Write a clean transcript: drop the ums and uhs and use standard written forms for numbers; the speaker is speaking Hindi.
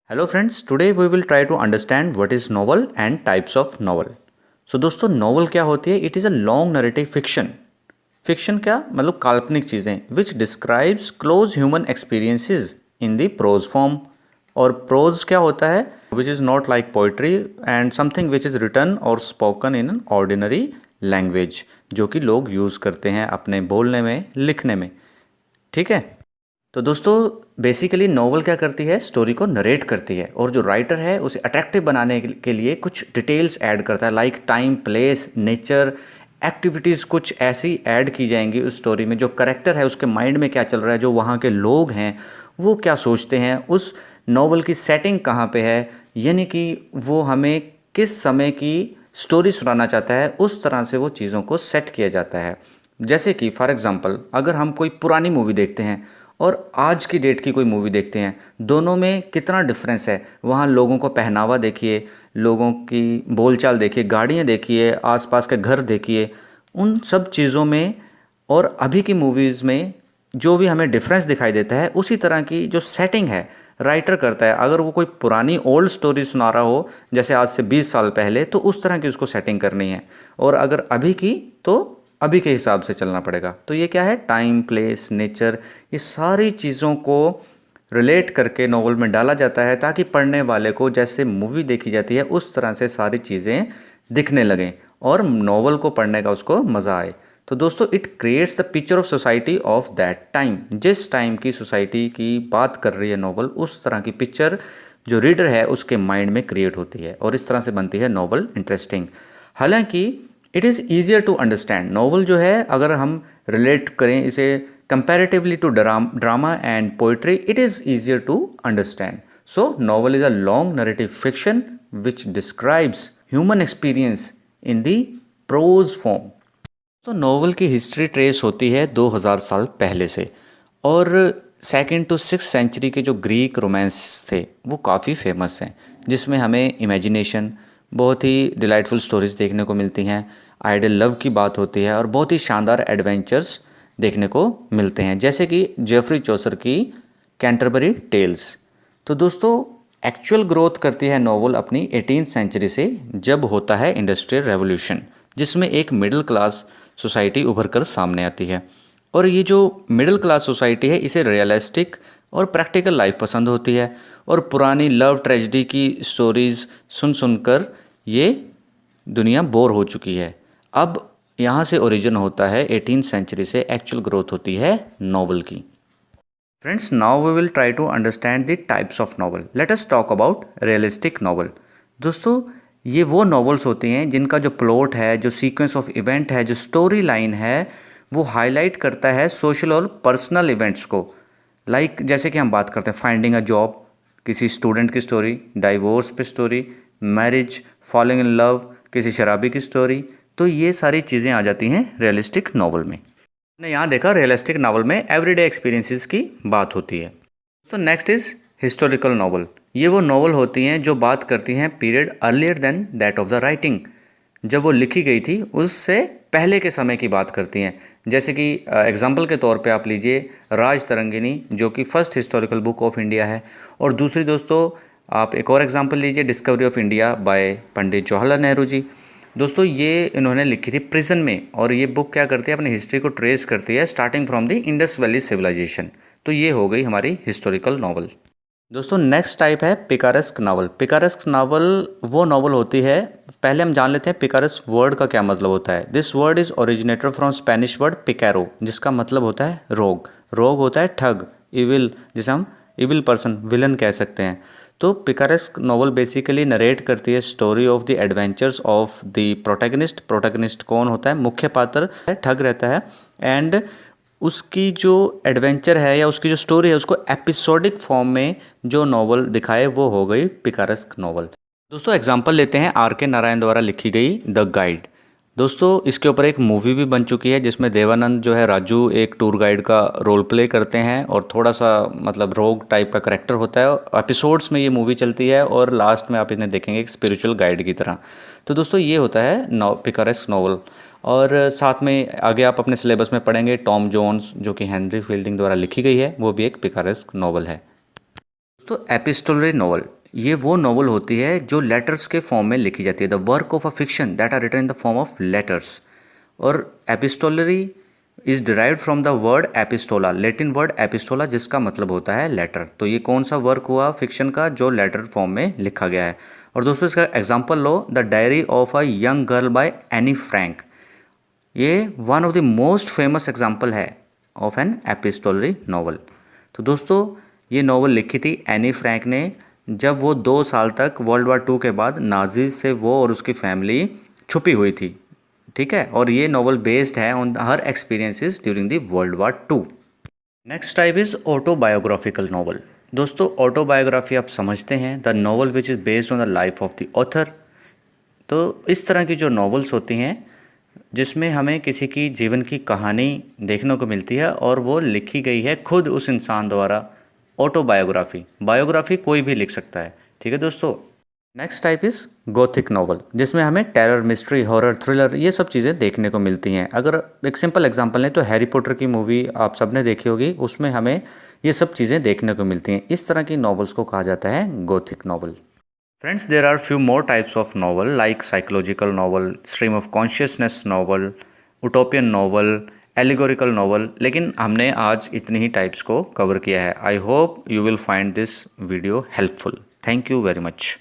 Hello friends, today we will try to understand what is novel and types of novel. So दोस्तों novel क्या होती है? It is a long narrative fiction. Fiction क्या मतलब काल्पनिक चीज़ें which describes close human experiences in the prose form. और prose क्या होता है? Which is not like poetry and something which is written or spoken in an ordinary language जो कि लोग यूज़ करते हैं अपने बोलने में लिखने में. ठीक है. तो दोस्तों बेसिकली नॉवल क्या करती है, स्टोरी को नरेट करती है और जो राइटर है उसे अट्रैक्टिव बनाने के लिए कुछ डिटेल्स ऐड करता है, like time, place, nature, activities कुछ ऐसी ऐड की जाएंगी उस स्टोरी में. जो करेक्टर है उसके माइंड में क्या चल रहा है, जो वहाँ के लोग हैं वो क्या सोचते हैं, उस नॉवल की सेटिंग कहाँ पे है, यानी कि वो हमें किस समय की स्टोरी सुनाना चाहता है, उस तरह से वो चीज़ों को सेट किया जाता है. जैसे कि फॉर एग्ज़ाम्पल अगर हम कोई पुरानी मूवी देखते हैं और आज की डेट की कोई मूवी देखते हैं, दोनों में कितना डिफरेंस है. वहाँ लोगों को पहनावा देखिए, लोगों की बोलचाल देखिए, गाड़ियाँ देखिए, आसपास के घर देखिए, उन सब चीज़ों में और अभी की मूवीज़ में जो भी हमें डिफरेंस दिखाई देता है, उसी तरह की जो सेटिंग है राइटर करता है. अगर वो कोई पुरानी ओल्ड स्टोरी सुना रहा हो जैसे आज से 20 साल पहले, तो उस तरह की उसको सेटिंग करनी है. और अगर अभी की तो अभी के हिसाब से चलना पड़ेगा. तो ये क्या है, टाइम, प्लेस, नेचर, ये सारी चीज़ों को रिलेट करके नॉवल में डाला जाता है ताकि पढ़ने वाले को जैसे मूवी देखी जाती है उस तरह से सारी चीज़ें दिखने लगें और नॉवल को पढ़ने का उसको मज़ा आए. तो दोस्तों it creates the picture of society of that time. जिस टाइम की सोसाइटी की बात कर रही है नॉवल, उस तरह की पिक्चर जो रीडर है उसके माइंड में क्रिएट होती है और इस तरह से बनती है नॉवल इंटरेस्टिंग. हालांकि it is easier to understand. Novel जो है अगर हम रिलेट करें इसे comparatively to drama and poetry, it is easier to understand. So novel is a long narrative fiction which describes human experience in the prose form. तो नॉवल की हिस्ट्री ट्रेस होती है 2000 साल पहले से, और सेकेंड टू सिक्स सेंचुरी के जो ग्रीक रोमांस थे वो काफ़ी फेमस हैं, जिसमें हमें इमेजिनेशन, बहुत ही डिलाइटफुल स्टोरीज देखने को मिलती हैं, आइडियल लव की बात होती है और बहुत ही शानदार एडवेंचर्स देखने को मिलते हैं, जैसे कि जेफरी चौसर की कैंटरबरी टेल्स. तो दोस्तों एक्चुअल ग्रोथ करती है नॉवल अपनी 18th सेंचुरी से, जब होता है इंडस्ट्रियल रेवोल्यूशन, जिसमें एक मिडिल क्लास सोसाइटी उभर कर सामने आती है. और ये जो मिडिल क्लास सोसाइटी है इसे रियलिस्टिक और प्रैक्टिकल लाइफ पसंद होती है, और पुरानी लव ट्रेजेडी की स्टोरीज़ सुन सुनकर ये दुनिया बोर हो चुकी है. अब यहाँ से ओरिजिन होता है 18th सेंचुरी से एक्चुअल ग्रोथ होती है नॉवल की. Friends, now we will try to understand the types of novel. Let us talk about realistic novel. दोस्तों ये वो नॉवेल्स होती हैं जिनका जो प्लॉट है, जो सीक्वेंस ऑफ इवेंट है, जो स्टोरी लाइन है, वो हाईलाइट करता है सोशल और पर्सनल इवेंट्स को. लाइक जैसे कि हम बात करते हैं फाइंडिंग अ जॉब, किसी स्टूडेंट की स्टोरी, डाइवोर्स पे story, marriage, falling in love, किसी शराबी की स्टोरी. तो ये सारी चीज़ें आ जाती हैं रियलिस्टिक नॉवल में. हमने यहाँ देखा रियलिस्टिक नॉवल में एवरीडे एक्सपीरियंसेस की बात होती है. तो नेक्स्ट इज़ हिस्टोरिकल नॉवल. ये वो नॉवल होती हैं जो बात करती हैं period earlier than that of the writing, जब वो लिखी गई थी उससे पहले के समय की बात करती हैं. जैसे कि एग्जांपल के तौर पे आप लीजिए राज तरंगिणी, जो कि first historical book of India है. और दूसरी दोस्तों आप एक और एग्जांपल लीजिए, discovery of India by Pandit Jawaharlal Nehru ji. दोस्तों ये इन्होंने लिखी थी प्रिजन में, और ये बुक क्या करती है, अपनी हिस्ट्री को ट्रेस करती है starting from the Indus valley civilization. तो ये हो गई हमारी हिस्टोरिकल नॉवल. दोस्तों नेक्स्ट टाइप है पिकारेस्क नावल. पिकारेस्क नावल वो नावल होती है, पहले हम जान लेते हैं पिकारेस्क वर्ड का क्या मतलब होता है. This word is originated from Spanish word picaro, जिसका मतलब होता है रोग. रोग होता है ठग, इविल, जिसे हम इविल पर्सन, विलन कह सकते हैं. तो पिकारेस्क नावल बेसिकली नरेट करती है story of the adventures of the protagonist. Protagonist कौन होता है, मुख्य पात्र ठग रहता है, एंड उसकी जो एडवेंचर है या उसकी जो स्टोरी है उसको एपिसोडिक फॉर्म में जो नॉवल दिखाए वो हो गई पिकारेस्क नॉवल. दोस्तों एग्जांपल लेते हैं आर के नारायण द्वारा लिखी गई द गाइड. दोस्तों इसके ऊपर एक मूवी भी बन चुकी है जिसमें देवानंद जो है राजू एक टूर गाइड का रोल प्ले करते हैं और थोड़ा सा मतलब रोग टाइप का करेक्टर होता है. एपिसोड्स में ये मूवी चलती है और लास्ट में आप इन्हें देखेंगे एक स्पिरिचुअल गाइड की तरह. तो दोस्तों ये होता है पिकारेस्क नॉवल. और साथ में आगे आप अपने सिलेबस में पढ़ेंगे टॉम जोन्स, जो कि हेनरी फील्डिंग द्वारा लिखी गई है, वो भी एक पिकारेस्क नॉवल है. तो एपिस्टोलरी नॉवल, ये वो नॉवल होती है जो लेटर्स के फॉर्म में लिखी जाती है, the work of a fiction that are written in the form of letters. और epistolary is derived from the word epistola, Latin word epistola, जिसका मतलब होता है लेटर। तो ये कौन सा वर्क हुआ फिक्शन का जो लेटर फॉर्म में लिखा गया है। और दोस्तों इसका एग्जांपल लो, the diary of a young girl by Anne Frank. ये one of the most famous example है ऑफ एन एपिस्टोलरी नॉवल। तो दोस्तों ये नॉवल लिखी थी एनी फ्रैंक ने जब वो 2 साल तक वर्ल्ड वार 2 के बाद नाजीज से वो और उसकी फैमिली छुपी हुई थी, ठीक है। और ये नॉवल बेस्ड है on her experiences during the world war 2। Next type is autobiographical novel. दोस्तों ऑटोबायोग्राफी आप समझते हैं, the novel which is based on the life of the author. तो इस तरह की जो नॉवेल्स होती हैं जिसमें हमें किसी की जीवन की कहानी देखने को मिलती है और वो लिखी गई है खुद उस इंसान द्वारा, ऑटोबायोग्राफी। बायोग्राफी कोई भी लिख सकता है, ठीक है दोस्तों। Next type is Gothic novel, जिसमें हमें टेरर, मिस्ट्री, हॉरर, थ्रिलर ये सब चीज़ें देखने को मिलती हैं। अगर एक सिंपल एग्जांपल लें तो हैरी पॉटर की मूवी आप सबने देखी होगी, उसमें हमें ये सब चीज़ें देखने को मिलती हैं। इस तरह की नॉवेल्स को कहा जाता है Gothic novel. Friends, there are few more types of novel like psychological novel, stream of consciousness novel, utopian novel, allegorical novel, लेकिन हमने आज इतनी ही टाइप्स को कवर किया है। I hope you will find this video helpful. Thank you very much.